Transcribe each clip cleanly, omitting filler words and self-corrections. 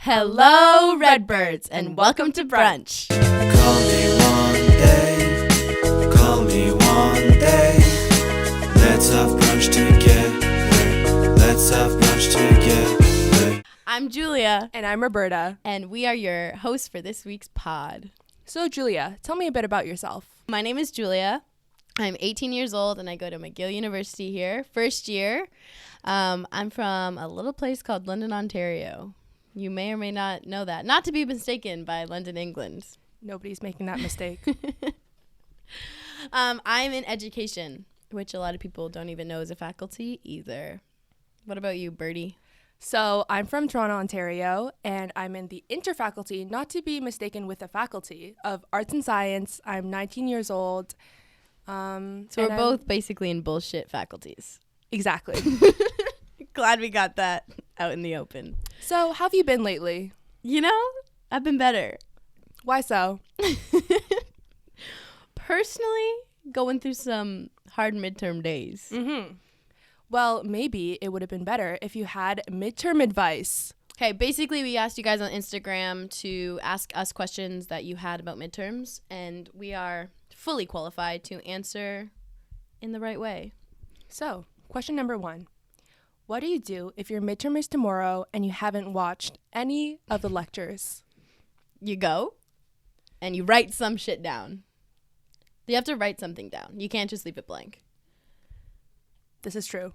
Hello, Redbirds, and welcome to Brunch. Call me one day. Let's have brunch together. Let's have brunch together. I'm Julia. And I'm Roberta. And we are your hosts for this week's pod. So, Julia, tell me a bit about yourself. My name is Julia. I'm 18 years old, and I go to McGill University here, first year. I'm from a little place called London, Ontario. You may or may not know that. Not to be mistaken by London, England. Nobody's making that mistake. I'm in education, which a lot of people don't even know is a faculty either. What about you, Birdie? So, I'm from Toronto, Ontario, and I'm in the interfaculty, not to be mistaken with the faculty, of Arts and Science. I'm 19 years old. So we're both basically in bullshit faculties. Exactly. Glad we got that out in the open. So, how have you been lately? You know, I've been better. Why so? Personally, going through some hard midterm days. Mm-hmm. Well, maybe it would have been better if you had midterm advice. Okay, basically we asked you guys on Instagram to ask us questions that you had about midterms, and we are fully qualified to answer in the right way. So, question number 1. What do you do if your midterm is tomorrow and you haven't watched any of the lectures? You go and you write some shit down. You have to write something down. You can't just leave it blank. This is true.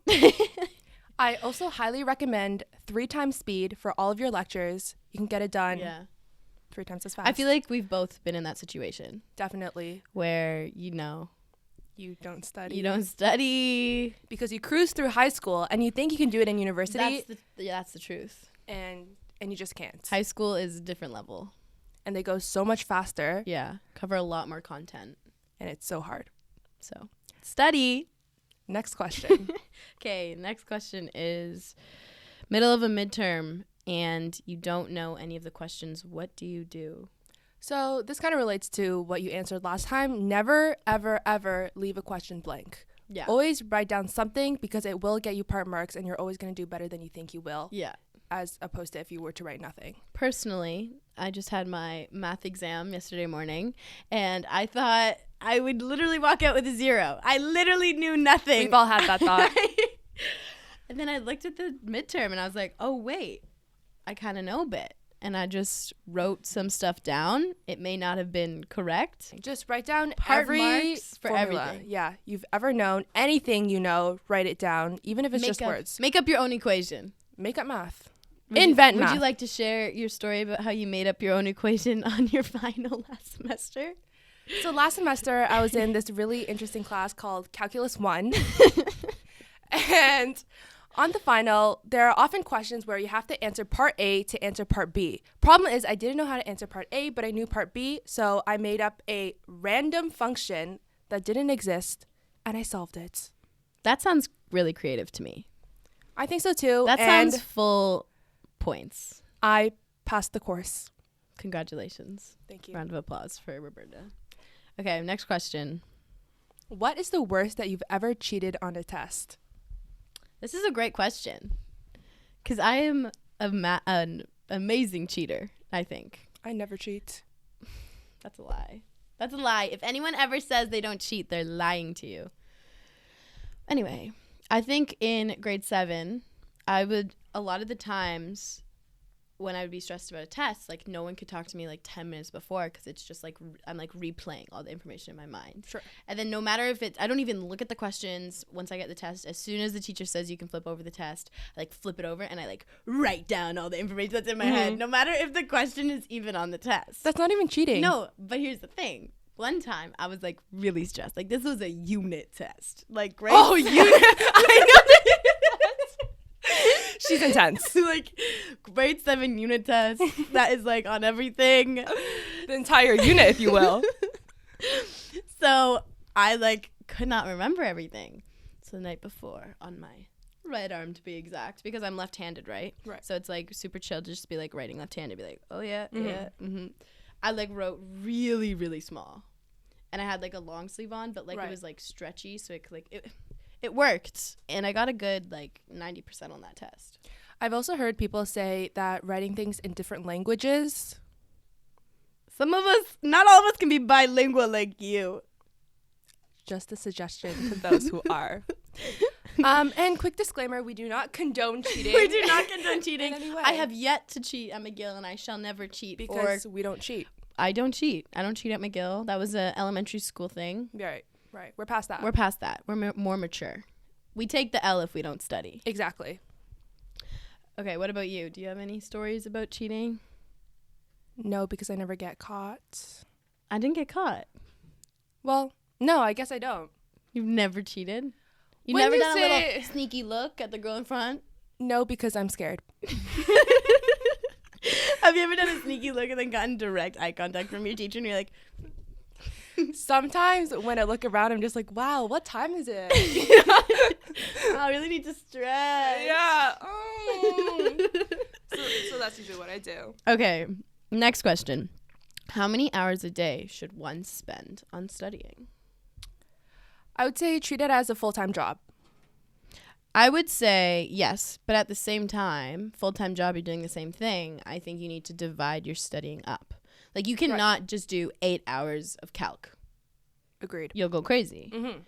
I also highly recommend 3 times speed for all of your lectures. You can get it done 3 times as fast. I feel like we've both been in that situation. Definitely. Where, you know, you don't study. You don't study. Because you cruise through high school and you think you can do it in university. That's the truth. And you just can't. High school is a different level. And they go so much faster. Yeah. Cover a lot more content. And it's so hard. So, study. Next question. Okay, next question is middle of a midterm and you don't know any of the questions. What do you do? So this kind of relates to what you answered last time. Never, ever, ever leave a question blank. Yeah. Always write down something because it will get you part marks and you're always going to do better than you think you will. Yeah. As opposed to if you were to write nothing. Personally, I just had my math exam yesterday morning and I thought I would literally walk out with a 0. I literally knew nothing. We've all had that thought. And then I looked at the midterm and I was like, oh, wait, I kind of know a bit. And I just wrote some stuff down. It may not have been correct. Just write down Part every marks for formula. everything. Yeah, you've ever known. Anything you know, write it down, even if it's just words. Make up your own equation. Make up math. Invent math. Would you like to share your story about how you made up your own equation on your final last semester? So last semester, I was in this really interesting class called Calculus 1. And on the final, there are often questions where you have to answer part A to answer part B. Problem is, I didn't know how to answer part A, but I knew part B, so I made up a random function that didn't exist, and I solved it. That sounds really creative to me. I think so too. That sounds full points. I passed the course. Congratulations. Thank you. Round of applause for Roberta. Okay, next question. What is the worst that you've ever cheated on a test? This is a great question because I am an amazing cheater, I think. I never cheat. That's a lie. That's a lie. If anyone ever says they don't cheat, they're lying to you. Anyway, I think in grade 7, a lot of the times when I would be stressed about a test, like no one could talk to me like 10 minutes before because it's just like I'm like replaying all the information in my mind. Sure. And then no matter if I don't even look at the questions once I get the test. As soon as the teacher says you can flip over the test, I like flip it over and I like write down all the information that's in my head, no matter if the question is even on the test. That's not even cheating. No, but here's the thing. One time I was like really stressed. Like this was a unit test. Like grade unit. I know that. She's intense. Like grade 7 unit test that is like on everything. The entire unit, if you will. So I like could not remember everything. So the night before on my right arm to be exact, because I'm left-handed, right? So it's like super chill to just be like writing left-handed, be like, oh yeah, I like wrote really, really small. And I had like a long sleeve on, but like it was like stretchy, so it worked, and I got a good like 90% on that test. I've also heard people say that writing things in different languages. Some of us, not all of us can be bilingual like you. Just a suggestion to those who are. And quick disclaimer, we do not condone cheating. We do not condone cheating. in any way. I have yet to cheat at McGill, and I shall never cheat. Because we don't cheat. I don't cheat. I don't cheat at McGill. That was an elementary school thing. Right. We're past that. We're past that. We're more mature. We take the L if we don't study. Exactly. Okay, what about you? Do you have any stories about cheating? No, because I never get caught. I didn't get caught. Well, no, I guess I don't. You've never cheated? You've When never you done a say- little sneaky look at the girl in front? No, because I'm scared. Have you ever done a sneaky look and then gotten direct eye contact from your teacher and you're like, Sometimes when I look around, I'm just like, wow, what time is it? oh, I really need to stretch. Yeah. Oh. so that's usually what I do. Okay, next question. How many hours a day should one spend on studying? I would say treat it as a full-time job. I would say yes, but at the same time, full-time job, you're doing the same thing. I think you need to divide your studying up. Like, you cannot just do 8 hours of calc. Agreed. You'll go crazy. Mm-hmm.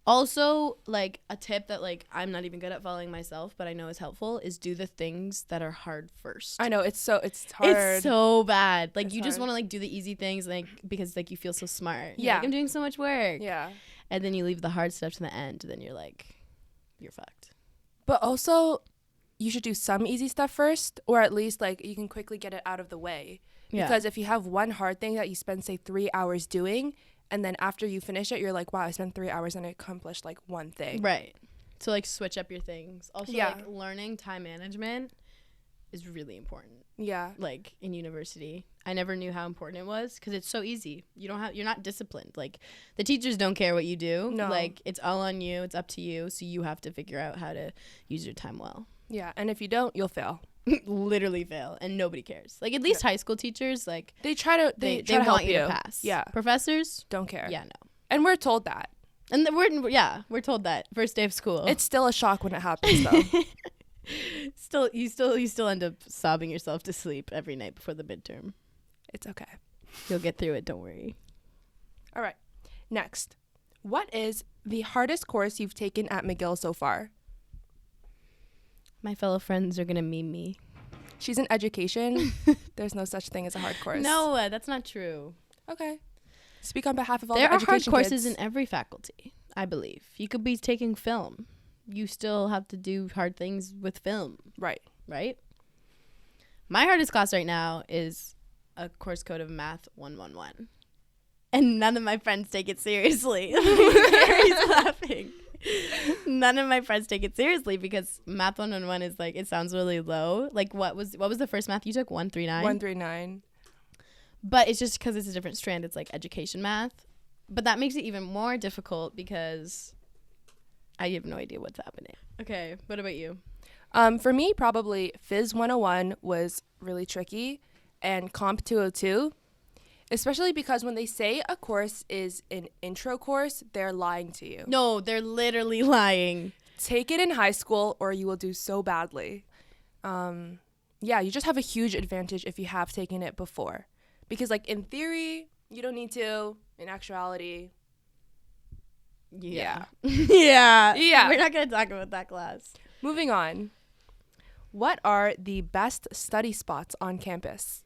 Also, like, a tip that, like, I'm not even good at following myself, but I know is helpful is do the things that are hard first. I know, it's hard. It's so bad. Like, It's you just hard. want to, like, do the easy things, like, because, like, you feel so smart. You're Yeah. like, I'm doing so much work. Yeah. And then you leave the hard stuff to the end, and then you're like, you're fucked. But also, you should do some easy stuff first, or at least, like, you can quickly get it out of the way. Yeah. Because if you have one hard thing that you spend, say, 3 hours doing, and then after you finish it, you're like, wow, I spent 3 hours and I accomplished, like, one thing. Right. So, like, switch up your things. Also, Yeah. like, learning time management is really important. Yeah. Like, in university, I never knew how important it was because it's so easy. You're not disciplined. Like, the teachers don't care what you do. No. Like, it's all on you. It's up to you. So you have to figure out how to use your time well. Yeah. And if you don't, you'll fail. Literally fail, and nobody cares. Like, at least high school teachers, like, They try to they try to help want you to pass. Yeah. Professors, Don't care. yeah, no. And we're told that. And we're told that first day of school. It's still a shock when it happens, though. you still end up sobbing yourself to sleep every night before the midterm. It's okay. You'll get through it, don't worry. All right. Next. What is the hardest course you've taken at McGill so far? My fellow friends are gonna meme me. She's in education. There's no such thing as a hard course. No, that's not true. Okay. Speak on behalf of all There the are hard education courses kids. in every faculty, I believe. You could be taking film. You still have to do hard things with film, Right. right? My hardest class right now is a course code of Math 111. And none of my friends take it seriously. Gary's laughing. None of my friends take it seriously because Math 111 is like, it sounds really low. Like, what was the first math you took? 139? 139. But it's just because it's a different strand. It's like education math. But that makes it even more difficult because I have no idea what's happening. Okay, what about you? For me, probably Phys 101 was really tricky, and Comp 202, especially because when they say a course is an intro course, they're lying to you. No, they're literally lying. Take it in high school or you will do so badly. Yeah, you just have a huge advantage if you have taken it before. Because, like, in theory, you don't need to. In actuality, Yeah. Yeah. We're not going to talk about that class. Moving on. What are the best study spots on campus?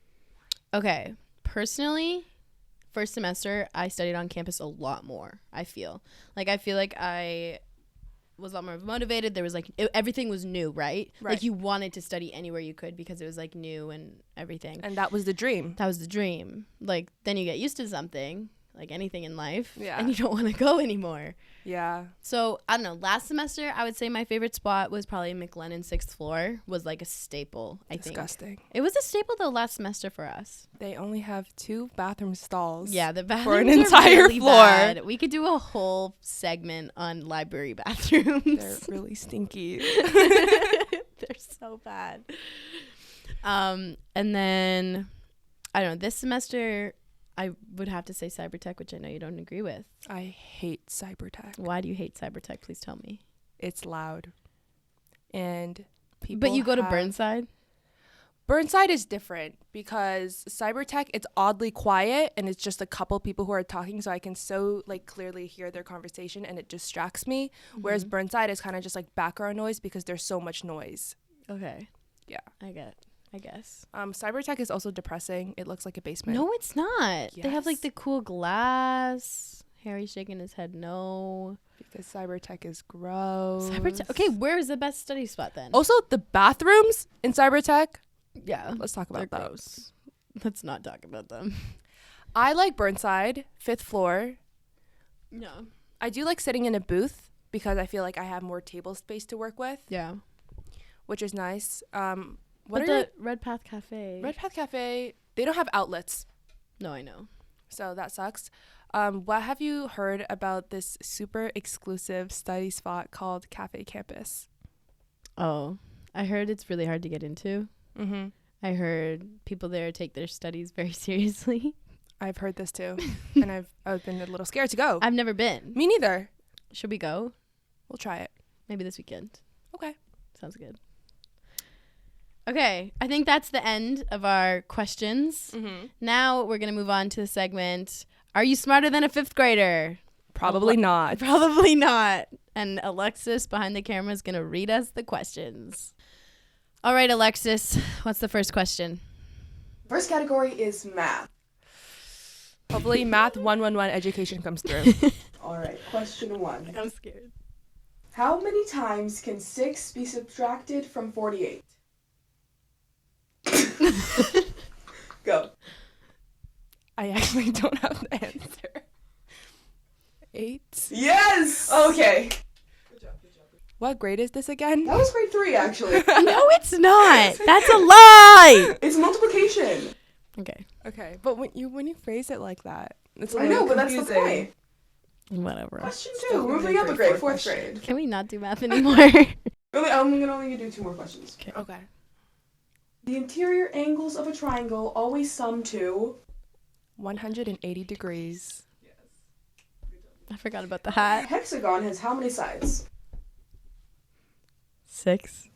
Okay. Personally, first semester, I studied on campus a lot more, I feel. Like, I feel like I was a lot more motivated. There was, like, everything was new, right? Right. Like, you wanted to study anywhere you could because it was, like, new and everything. And that was the dream. That was the dream. Like, then you get used to something, like anything in life, Yeah. and you don't want to go anymore. Yeah. So, I don't know. Last semester, I would say my favorite spot was probably McLennan 6th floor. Was like a staple, I think. Disgusting. It was a staple, though, last semester for us. They only have 2 bathroom stalls. Yeah, the bathrooms For an are entire really floor. bad. We could do a whole segment on library bathrooms. They're really stinky. They're so bad. And then, I don't know, this semester, I would have to say cybertech, which I know you don't agree with. I hate cyber tech. Why do you hate cybertech? Please tell me. It's loud. And people. But you go to Burnside? Burnside is different because cybertech, it's oddly quiet and it's just a couple people who are talking, so I can so like clearly hear their conversation and it distracts me. Whereas Burnside is kind of just like background noise because there's so much noise. Okay. Yeah. I guess. Cybertech is also depressing. It looks like a basement. No, it's not. They have like Yes. the cool glass. Harry's shaking his head no. Because cybertech is gross. Cybertech. Okay, where is the best study spot then? Also, the bathrooms in cybertech. yeah. Let's talk about They're that. gross. Let's not talk about them. I like Burnside, 5th floor. No. I do like sitting in a booth because I feel like I have more table space to work with, Yeah. which is nice. What But are the Red Path Cafe? Red Path Cafe? They don't have outlets, No, I know. so that sucks. What have you heard about this super exclusive study spot called Cafe Campus? Oh, I heard it's really hard to get into. Mm-hmm. I heard people there take their studies very seriously. I've heard this too, and I've been a little scared to go. I've never been. Me neither. Should we go? We'll try it. Maybe this weekend. Okay. Sounds good. Okay, I think that's the end of our questions. Mm-hmm. Now we're going to move on to the segment, Are You Smarter Than a Fifth Grader? Probably not. Probably not. And Alexis behind the camera is going to read us the questions. All right, Alexis, what's the first question? First category is math. Hopefully, math 111 education comes through. All right, question 1. I'm scared. How many times can 6 be subtracted from 48? Go. I actually don't have the answer. 8. Yes! Okay. What grade is this again? That was grade 3, actually. No, it's not. That's a lie. It's multiplication. Okay, Okay, but when you phrase it like that, it's a I little know, but that's the confusing. point. whatever. Question Still 2. gonna Moving be up a grade grade, 4 4th grade. Can we not do math anymore? Really, I'm gonna only do 2 more questions. Okay. The interior angles of a triangle always sum to 180 degrees. I forgot about the a hat. hexagon has how many sides? 6.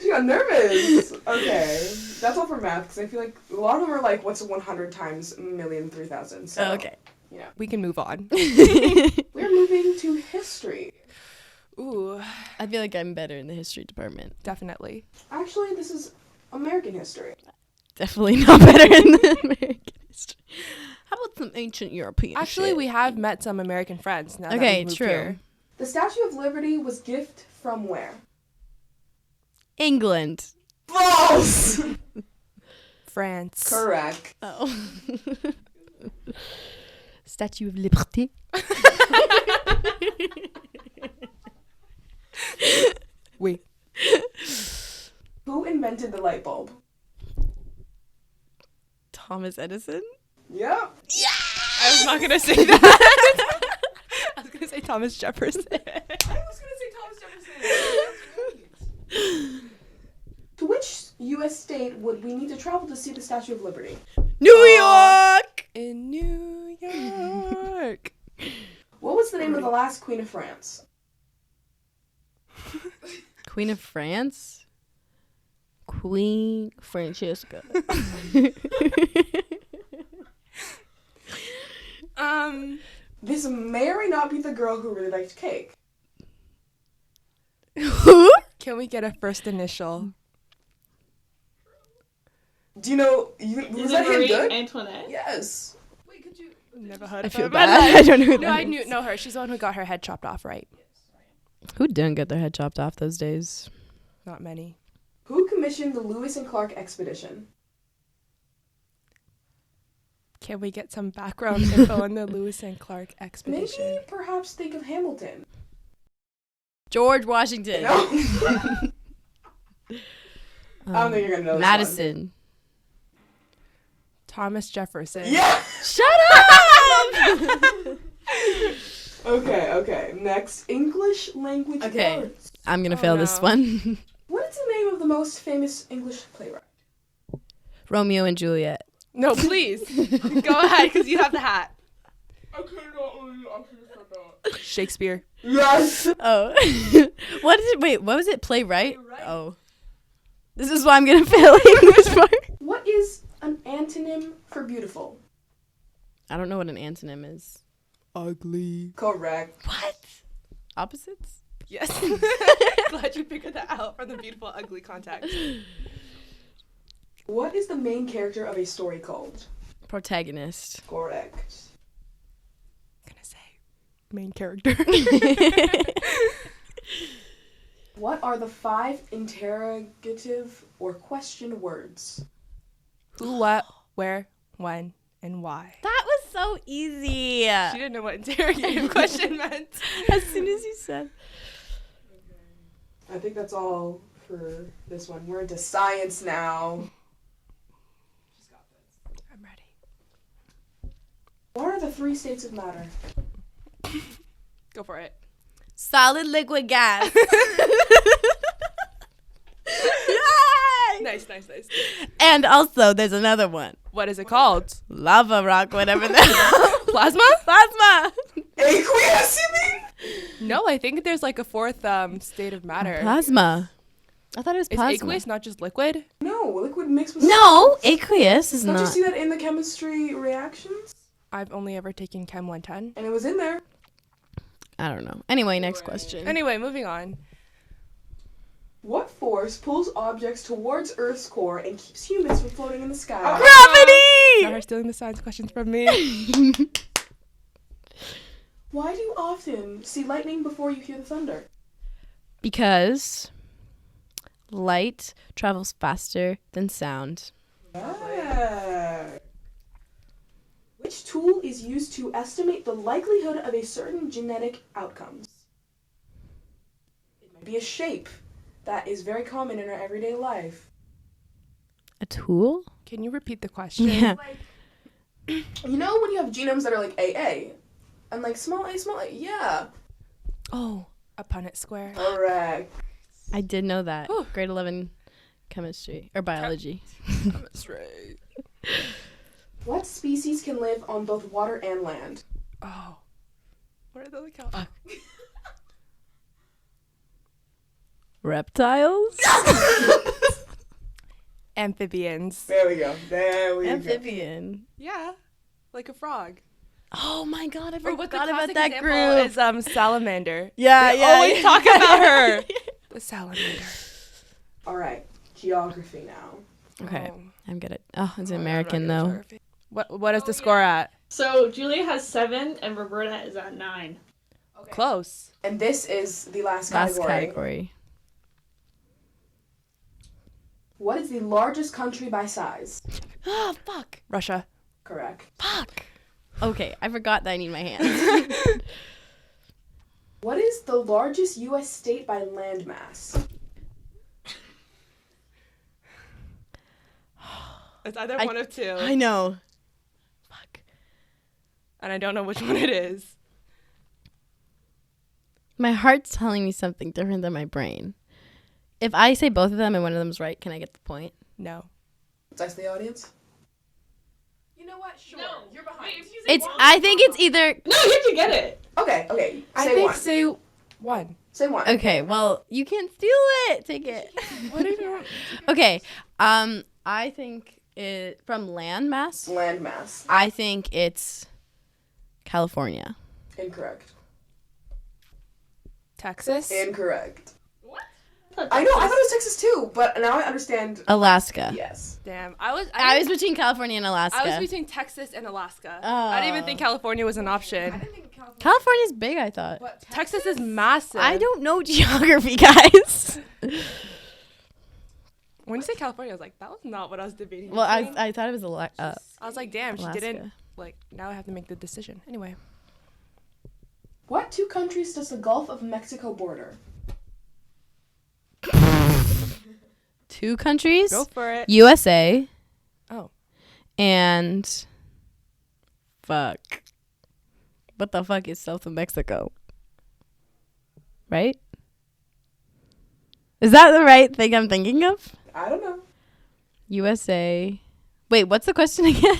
She got nervous. Okay, that's all for math because I feel like a lot of them are like, what's 100 times 1,000,003,000? So, Okay. you know. We can move on. We're moving to history. Ooh, I feel like I'm better in the history department. definitely. Actually, this is American history. Definitely not better in the American history. How about some ancient European Actually, shit? we have met some American friends now that Okay, we've moved true. here. The Statue of Liberty was gift from where? England. False! France. Correct. Oh. Statue of Liberté. Oui. Who invented the light bulb? Thomas Edison. Yep. I was not gonna say that. I was gonna say Thomas Jefferson. I was gonna say Thomas Jefferson. To which U.S. state would we need to travel to see the Statue of Liberty? New York. In New York. What was the name of the last Queen of France? Queen of France. Queen Francesca. This may or may not be the girl who really liked cake. Who? Can we get a first initial? Do you know? Was that hint good? Antoinette? Yes. Wait, could you? Never heard I of feel her. bad. I don't know who No, that I is. know her. She's the one who got her head chopped off, right? Who didn't get their head chopped off those days? Not many. Who commissioned the Lewis and Clark expedition? Can we get some background info on the Lewis and Clark expedition? Maybe perhaps think of Hamilton. George Washington. No. I don't think you're gonna know this Madison. Thomas Jefferson. one. Yeah. Shut up! Okay. Next, English language Okay. arts. I'm gonna Oh, fail this no. one. What is the name of the most famous English playwright? Romeo and Juliet. No, please. Go ahead, because you have the hat. I cannot believe I should have said Shakespeare. Yes. Oh. What is it? Wait, what was it? Playwright? Oh. This is why I'm going to fail English part. What is an antonym for beautiful? I don't know what an antonym is. Ugly. Correct. What? Opposites? Yes. Glad you figured that out from the beautiful, ugly context. What is the main character of a story called? Protagonist. Correct. I'm gonna say main character. What are the 5 interrogative or question words? Who, what, where, when, and why. That was so easy. She didn't know what interrogative question meant. As soon as you said. I think that's all for this one. We're into science now. I'm ready. What are the 3 states of matter? Go for it. Solid, liquid, gas. Yay! Nice. And also, there's another one. What is it called? Lava rock, whatever that. Plasma? Plasma. Aqueous, you mean? No, I think there's like a 4th state of matter. Plasma. I thought it was Is plasma. aqueous not just liquid? No, liquid mixed with No, aqueous is Don't you not. see that in the chemistry reactions? I've only ever taken Chem 110. And it was in there. I don't know. Anyway, next question. Anyway, moving on. What force pulls objects towards Earth's core and keeps humans from floating in the sky? Now Gravity! her stealing the science questions from me. Why do you often see lightning before you hear the thunder? Because light travels faster than sound. Ah. Which tool is used to estimate the likelihood of a certain genetic outcomes? It might be a shape that is very common in our everyday life. A tool? Can you repeat the question? Yeah. You know when you have genomes that are like AA? And like small a, yeah. Oh, a Punnett square. Correct. I did know that. Whew. Grade 11 chemistry or biology. That's right. What species can live on both water and land? Oh. What are those called? Reptiles? Amphibians. There we go. Amphibian. Yeah. Like a frog. Oh my god, I Or what the forgot about classic that example group. is salamander. Yeah, They yeah. always yeah. talk about her. The salamander. All right. Geography now. Okay, Oh. I'm good at. Oh, it's Oh, yeah, I'm American not good at though. geography. What is the score at? So Julia has 7 and Roberta is at 9. Close. And this is the last Last category. category. What is the largest country by size? Oh, fuck. Russia. Correct. Fuck. Okay, I forgot that I need my hands. What is the largest U.S. state by landmass? It's either I- one of two. I know. Fuck. And I don't know which one it is. My heart's telling me something different than my brain. If I say both of them and one of them's right, can I get the point? No. That's the audience. You know what? Sure. You're behind. It's. I think it's either. No, you have to get it. Okay. I Say think one. say one. Say one. Okay. Well, you can't steal it. Take it. What if you Okay. I think it from landmass. Landmass. I think it's California. Incorrect. Texas? Incorrect. What? I know. I thought it was Texas too, but now I understand. Alaska. Yes. Damn. I was between California and Alaska. I was between Texas and Alaska. Oh. I didn't even think California was an option. California's big, I thought. Texas is massive. I don't know geography, guys. When you say California, I was like, that was not what I was debating. Well, between. I thought it was I was like, damn, she Alaska. didn't. Like, now I have to make the decision. Anyway. What 2 countries does the Gulf of Mexico border? 2 countries. Go for it. USA Oh. and fuck. What the fuck is south of Mexico? Right? Is that the right thing I'm thinking of? I don't know. USA. Wait, what's the question again?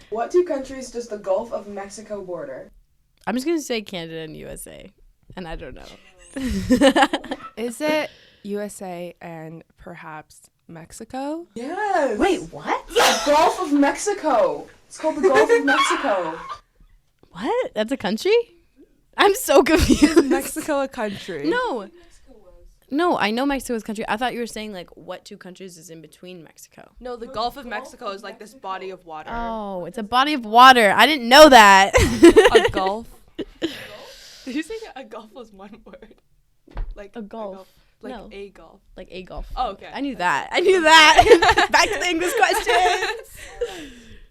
What 2 countries does the Gulf of Mexico border? I'm just gonna say Canada and USA, and I don't know. Is it USA and perhaps Mexico? Yes. Wait, what? The Gulf of Mexico. It's called the Gulf of Mexico. What? That's a country? I'm so confused. Mexico a country? No, I know Mexico is a country. I thought you were saying like what two countries is in between Mexico. No, the Gulf of Mexico is like this body of water. Oh, it's a body of water. I didn't know that. A gulf? Did you say that a gulf was one word? Like A gulf. Like No. a gulf. Like a golf. Oh, okay. I knew that. Back to the English questions.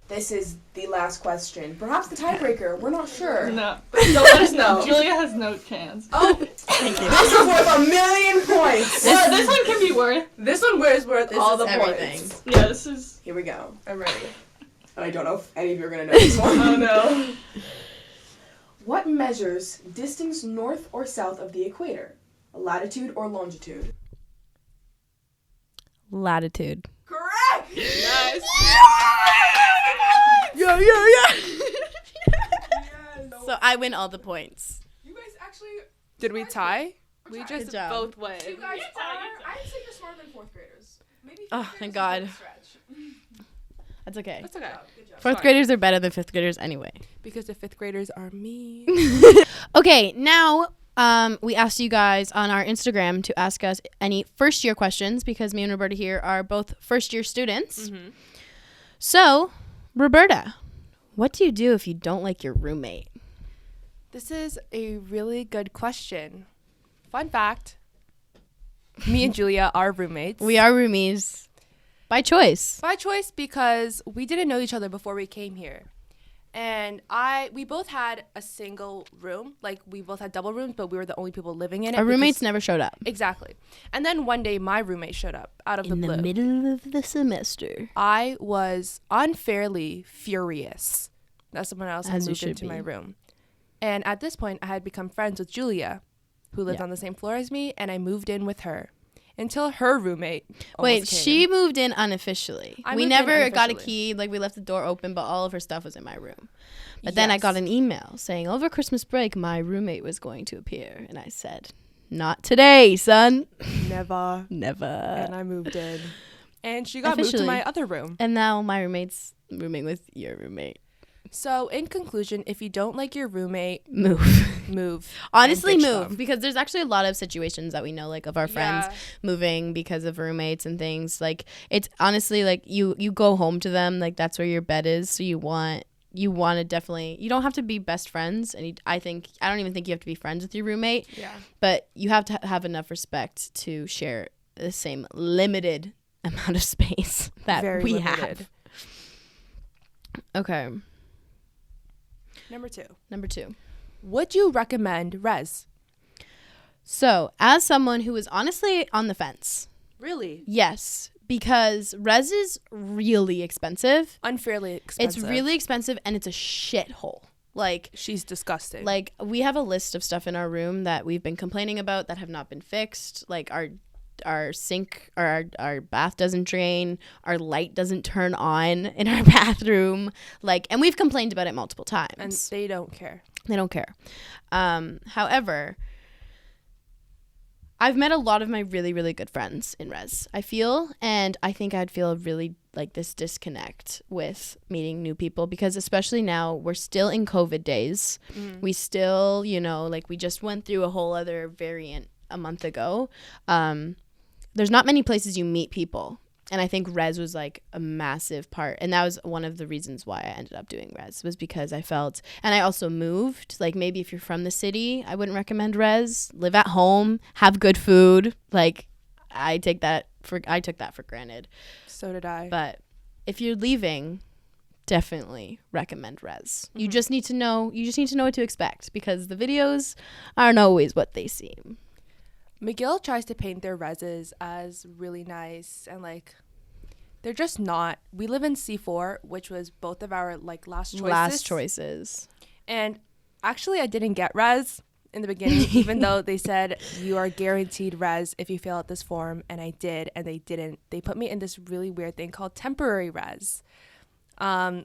This is the last question. Perhaps the tiebreaker. We're not sure. No. Don't let us know. Julia has no chance. Oh, Thank you. this is worth 1,000,000 points. This one can be worth. This one is worth This all is the everything. points. Yeah, this is. Here we go. I'm ready. And I don't know if any of you are going to know this one. Oh no. What measures distance north or south of the equator? Latitude or longitude? Latitude. Correct! Nice. Yeah. Yes. So I win all the points. You guys actually... Did we tie? We tied. just Good job. both win. You guys You are... tied. I'd say you're smarter than 4th graders. Maybe Oh, 5th thank graders God. is a stretch. That's okay. That's okay. Good job. Fourth graders are better than fifth graders anyway. Because the 5th graders are mean. Okay, now we asked you guys on our Instagram to ask us any first year questions because me and Roberta here are both first year students. Mm-hmm. So, Roberta, what do you do if you don't like your roommate? This is a really good question. Fun fact. Me and Julia are roommates. We are roomies by choice. By choice because we didn't know each other before we came here. And we both had a single room. Like, we both had double rooms, but we were the only people living in it. Our roommates because- never showed up. Exactly. And then one day, my roommate showed up out of the In blue. the middle of the semester. I was unfairly furious that someone else had As you moved should into my be. room. And at this point, I had become friends with Julia, who lived Yeah. on the same floor as me, and I moved in with her until her roommate Wait, almost came. she moved in unofficially. I We moved in never got a unofficially. key. Like, we left the door open, but all of her stuff was in my room. But then I got Yes. an email saying over Christmas break, my roommate was going to appear. And I said, not today, son. Never. Never. And I moved in. And she got moved to Officially. my other room. And now my roommate's rooming with your roommate. So, in conclusion, if you don't like your roommate, Move. move. Honestly, and ditch move. them. Because there's actually a lot of situations that we know, like, of our friends Yeah. moving because of roommates and things. Like, it's honestly, like, you go home to them. Like, that's where your bed is. So you want to definitely, you don't have to be best friends. And I don't even think you have to be friends with your roommate. Yeah. But you have to have enough respect to share the same limited amount of space that Very we limited. have. Okay. Number 2. Number 2. Would you recommend Res? So, as someone who is honestly on the fence, Really? yes, because res is really expensive. Unfairly expensive. It's really expensive and it's a shithole. Like, She's disgusting. we have a list of stuff in our room that we've been complaining about that have not been fixed. Like, our sink or our bath doesn't drain, our light doesn't turn on in our bathroom. Like, and we've complained about it multiple times. and they don't care. They don't care. However, I've met a lot of my really, really good friends in res, I feel, and I think I'd feel really like this disconnect with meeting new people because especially now we're still in COVID days. We still, like we just went through a whole other variant a month ago. There's not many places you meet people. And I think res was like a massive part. And that was one of the reasons why I ended up doing res was because I felt, and I also moved. Like maybe if you're from the city, I wouldn't recommend res. Live at home, have good food. Like I took that for granted. So did I. But if you're leaving, definitely recommend res. You just need to know what to expect because the videos aren't always what they seem. McGill tries to paint their reses as really nice and like they're just not. We live in C4, which was both of our like last choices. And actually I didn't get res in the beginning, even though they said you are guaranteed res if you fill out this form, and I did, and they didn't. They put me in this really weird thing called temporary res.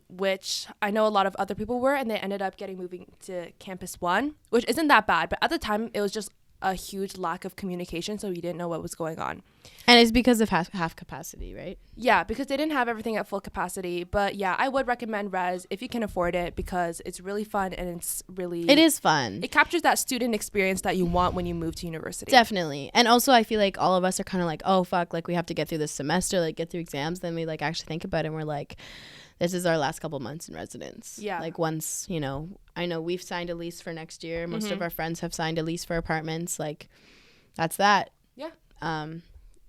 which I know a lot of other people were, and they ended up moving to Campus 1, which isn't that bad. But at the time, it was just a huge lack of communication, so we didn't know what was going on. And it's because of half capacity, right? Yeah, because they didn't have everything at full capacity. But yeah, I would recommend res if you can afford it, because it's really fun and it is fun. It captures that student experience that you want when you move to university. Definitely. And also I feel like all of us are kind of like, oh fuck, like we have to get through this semester, like get through exams. Then we like actually think about it and we're like, this is our last couple months in residence. Yeah. Like once, you know, I know we've signed a lease for next year. Most of our friends have signed a lease for apartments. Like that's that. Yeah.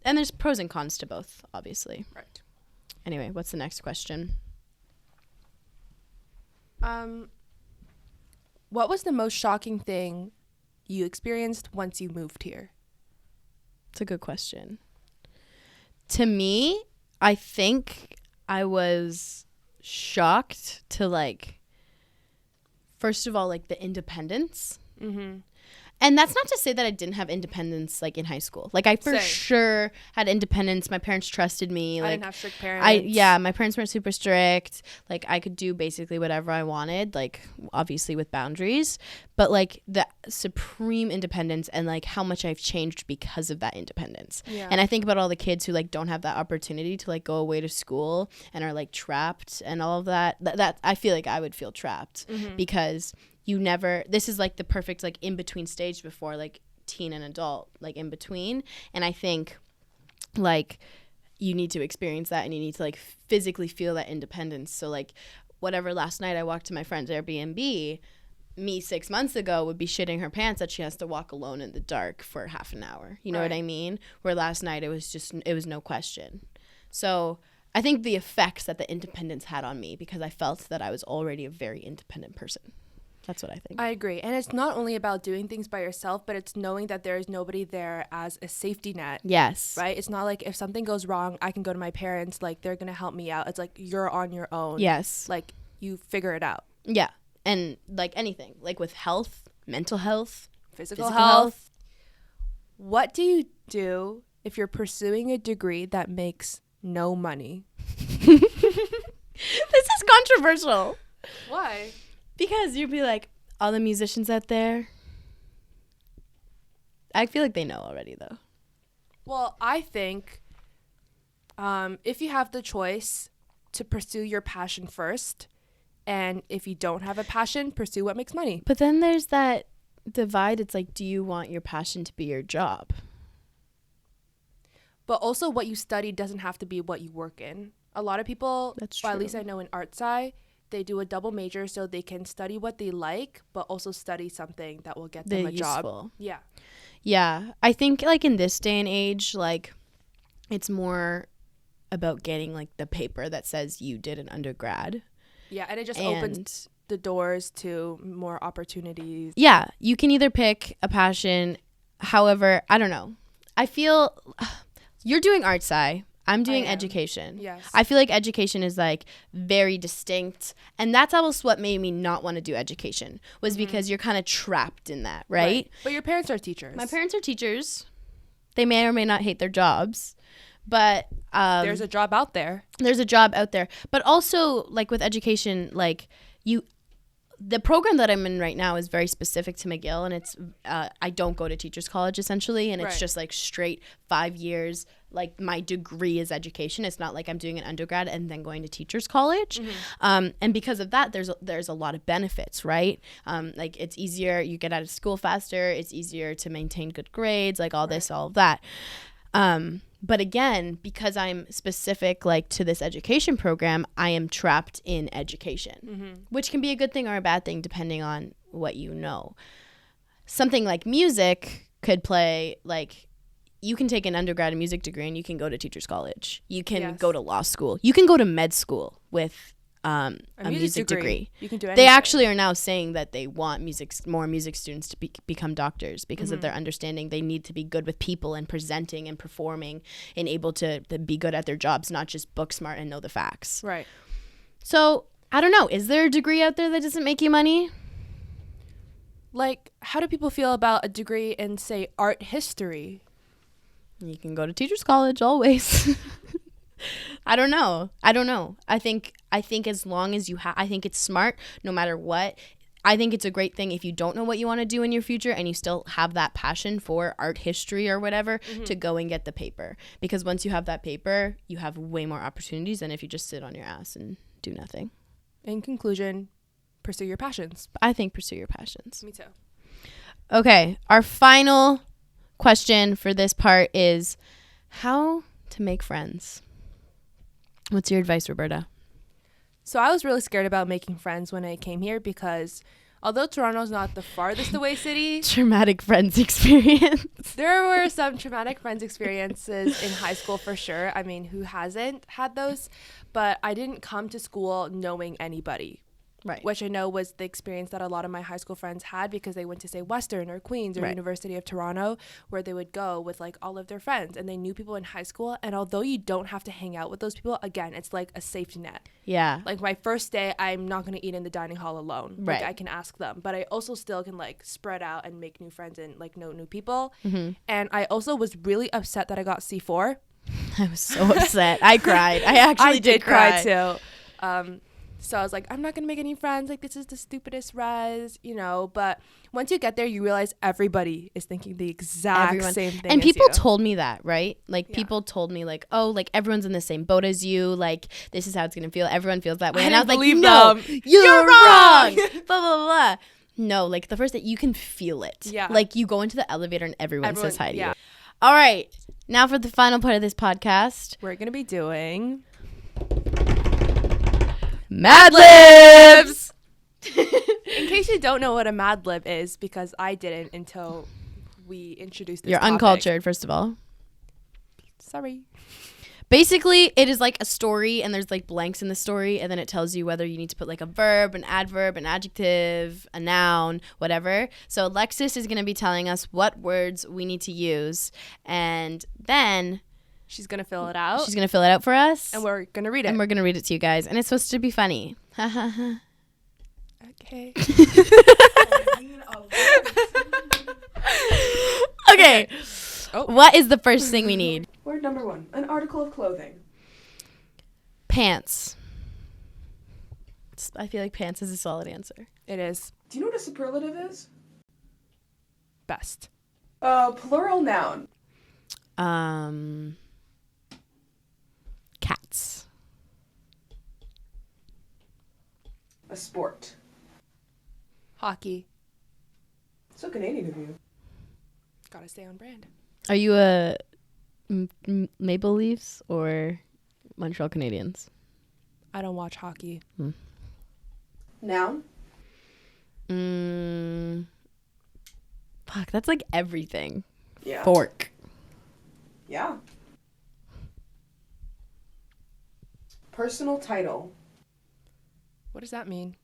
And there's pros and cons to both, obviously. Right. Anyway, what's the next question? What was the most shocking thing you experienced once you moved here? It's a good question. To me, I think I was shocked to like, first of all, like the independence. Mm-hmm. And that's not to say that I didn't have independence like in high school. Like I for Same. sure had independence. My parents trusted me. I Like didn't have strict parents. my parents weren't super strict. Like I could do basically whatever I wanted, like obviously with boundaries, but like the supreme independence and like how much I've changed because of that independence. Yeah. And I think about all the kids who like don't have that opportunity to like go away to school and are like trapped and all of that. That I feel like I would feel trapped because this is like the perfect like in between stage before like teen and adult, like in between. And I think like you need to experience that and you need to like physically feel that independence. So like whatever, last night I walked to my friend's Airbnb, me 6 months ago would be shitting her pants that she has to walk alone in the dark for half an hour. You know what I mean? Where last night it was no question. So I think the effects that the independence had on me, because I felt that I was already a very independent person. That's what I think. I agree. And it's not only about doing things by yourself, but it's knowing that there is nobody there as a safety net. Yes. Right? It's not like if something goes wrong, I can go to my parents, like they're going to help me out. It's like you're on your own. Yes. Like you figure it out. Yeah. And like anything, like with health, mental health, Physical health. What do you do if you're pursuing a degree that makes no money? This is controversial. Why? Because you'd be like, all the musicians out there, I feel like they know already, though. Well, I think if you have the choice to pursue your passion first, and if you don't have a passion, pursue what makes money. But then there's that divide. It's like, do you want your passion to be your job? But also what you study doesn't have to be what you work in. A lot of people, That's or at true. least I know in art sci, they do a double major so they can study what they like, but also study something that will get them a job. Useful. Yeah. Yeah. I think like in this day and age, like it's more about getting like the paper that says you did an undergrad. Yeah, and it just And opens the doors to more opportunities. yeah, you can either pick a passion. However, I don't know. I feel you're doing art sci. I'm doing am. education. Yes. I feel like education is like very distinct. And that's almost what made me not want to do education was because you're kind of trapped in that, right? But your parents are teachers. My parents are teachers. They may or may not hate their jobs. But There's a job out there. there's a job out there. But also like with education, like the program that I'm in right now is very specific to McGill, and it's I don't go to teachers college essentially, and it's Right. just like straight 5 years. Like my degree is education. It's not like I'm doing an undergrad and then going to teachers college. And because of that, there's a lot of benefits, right? Like it's easier, you get out of school faster. It's easier to maintain good grades, like all this, all of that. But again, because I'm specific like to this education program, I am trapped in education, which can be a good thing or a bad thing depending on what you know. Something like music could play like you can take an undergrad and music degree and you can go to teachers college. You can Yes. go to law school. You can go to med school with a music degree. You can do anything. They actually are now saying that they want more music students to become doctors because of their understanding they need to be good with people and presenting and performing and able to be good at their jobs, not just book smart and know the facts. Right. So I don't know. Is there a degree out there that doesn't make you money? Like, how do people feel about a degree in, say, art history? You can go to teachers college always. I don't know. I think as long as you I think it's smart no matter what. I think it's a great thing if you don't know what you want to do in your future and you still have that passion for art history or whatever to go and get the paper. Because once you have that paper, you have way more opportunities than if you just sit on your ass and do nothing. In conclusion, pursue your passions. I think pursue your passions. Me too. Okay, our final question for this part is how to make friends. What's your advice, Roberta? So I was really scared about making friends when I came here because although Toronto's not the farthest away city, Traumatic friends experience. there were some traumatic friends experiences in high school for sure. I mean, who hasn't had those? But I didn't come to school knowing anybody. Right. Which I know was the experience that a lot of my high school friends had because they went to, say, Western or Queen's or Right. University of Toronto, where they would go with like all of their friends and they knew people in high school. And although you don't have to hang out with those people, again, it's like a safety net. Yeah. Like my first day, I'm not going to eat in the dining hall alone. Right. Like I can ask them, but I also still can like spread out and make new friends and like know new people. Mm-hmm. And I also was really upset that I got C4. I was so upset. I cried. I actually did cry too. So I was like, I'm not going to make any friends. Like, this is the stupidest res, you know. But once you get there, you realize everybody is thinking the exact same thing And as people you. told me that, right? Like, Yeah. people told me, like, oh, like, everyone's in the same boat as you. Like, this is how it's going to feel. Everyone feels that way. I And I was didn't like, believe no, them. you're wrong. Blah, blah, blah. No, like, the first day, you can feel it. Yeah. Like, you go into the elevator and everyone says hi to yeah. you. All right. Now for the final part of this podcast. We're going to be doing Mad Libs! In case you don't know what a Mad Lib is, because I didn't until we introduced this You're topic. uncultured, first of all. Sorry. Basically, it is like a story, and there's like blanks in the story, and then it tells you whether you need to put like a verb, an adverb, an adjective, a noun, whatever. So Alexis is going to be telling us what words we need to use, and then She's going to fill it out. she's going to fill it out for us, and we're going to read it. and we're going to read it to you guys, and it's supposed to be funny. Okay. Okay. Oh. What is the first thing we need? Word number 1. An article of clothing. Pants. I feel like pants is a solid answer. It is Do you know what a superlative is? best. Plural noun. Cats. A sport. Hockey. So Canadian of you. Gotta stay on brand. Are you a Maple Leafs or Montreal Canadiens? I don't watch hockey. Noun. Fuck, that's like everything. Yeah. Fork. Yeah. Personal title. What does that mean?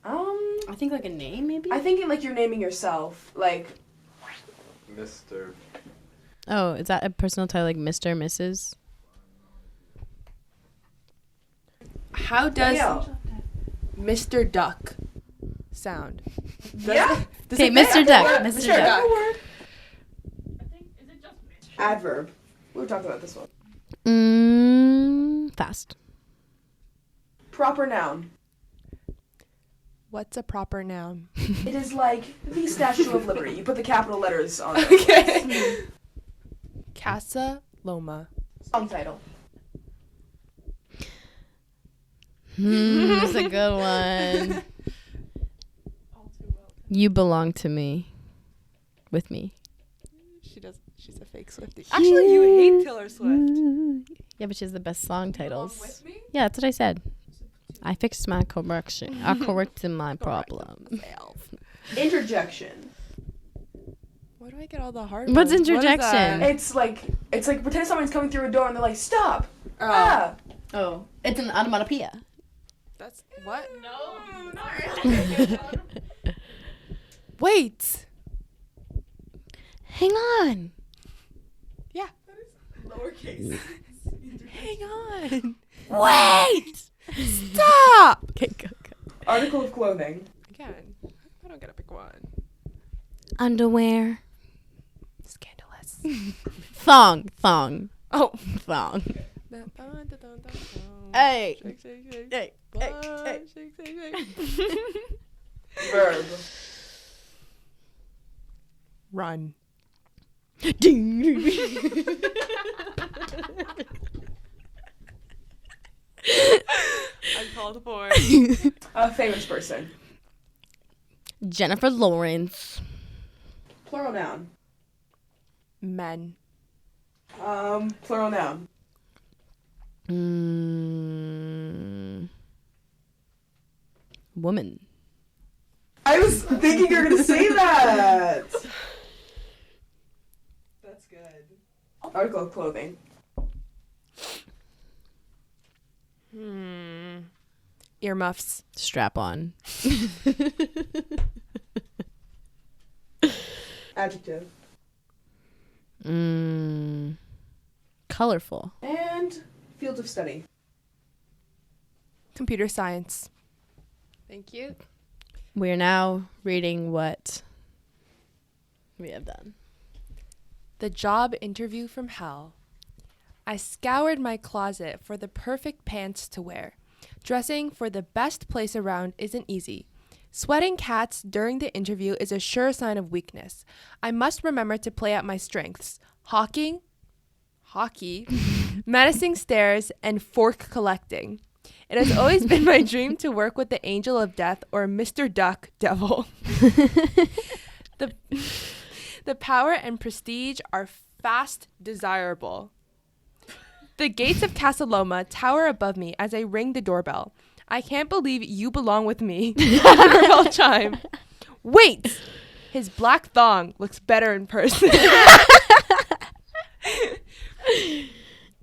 I think like a name, maybe? I think like you're naming yourself. Like, Mr. Oh, is that a personal title like Mr. Mrs.? How does yeah. Mr. Duck sound? Yeah. Does Okay, it- Mr. Duck. Word. Mr. Mr. Duck. Duck. Word. I think, is it just Mitch? Adverb. We talked about this one. Fast. Proper noun. What's a proper noun? It is like the Statue of Liberty. You put the capital letters on it. Okay. Casa Loma. Song title. That's a good one. You belong to me. With me. She's a fake Swiftie. Actually, you hate Taylor Swift. Yeah, but she has the best song titles. With me? Yeah, that's what I said. I fixed my correction. I corrected my problem. Interjection. Why do I get all the hard What's ones? What is interjection? that? It's like pretend someone's coming through a door and they're like, stop. Oh. Ah. Oh, it's an onomatopoeia. That's what? No. Wait. Hang on. Yeah. Lowercase. Hang on. Wait. Stop. Okay, go. Article of clothing. Again, I don't get to pick one. Underwear. Scandalous. Thong. Oh, Thong. Hey. Shake, shake, shake. Hey. Butt, shake, shake, shake. Verb. Run. Uncalled for. A famous person. Jennifer Lawrence. Plural noun. Men. Plural noun. Woman. I was thinking you were gonna say that. That's good. Article of clothing. Earmuffs. Strap on. Adjective. Colorful. And field of study. Computer science. Thank you. We are now reading what we have done. The job interview from hell. I scoured my closet for the perfect pants to wear. Dressing for the best place around isn't easy. Sweating cats during the interview is a sure sign of weakness. I must remember to play out my strengths. Hockey, menacing stares, and fork collecting. It has always been my dream to work with the Angel of Death or Mr. Duck Devil. The power and prestige are fast desirable. The gates of Casa Loma tower above me as I ring the doorbell. I can't believe you belong with me. Doorbell chime. Wait! His black thong looks better in person.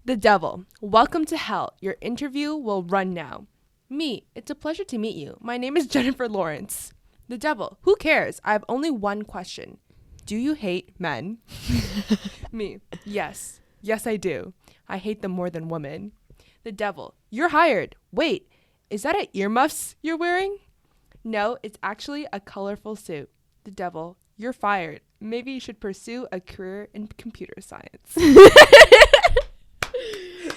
The devil. Welcome to hell. Your interview will run now. Me. It's a pleasure to meet you. My name is Jennifer Lawrence. The devil. Who cares? I have only one question. Do you hate men? Me. Yes. Yes, I do. I hate them more than women. The devil. You're hired. Wait. Is that earmuffs you're wearing? No, it's actually a colorful suit. The devil. You're fired. Maybe you should pursue a career in computer science.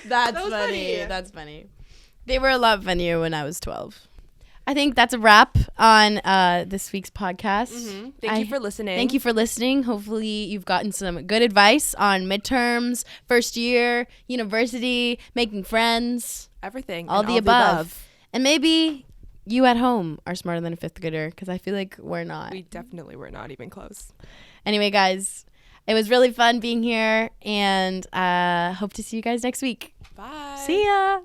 That's was funny. funny. That's funny. They were a lot funnier when I was 12. I think that's a wrap on this week's podcast. Thank you for listening. Thank you for listening. Hopefully you've gotten some good advice on midterms, first year, university, making friends, Everything. all and the above. And maybe you at home are smarter than a fifth grader, because I feel like we're not. We definitely were not even close. Anyway, guys, it was really fun being here, and hope to see you guys next week. Bye. See ya.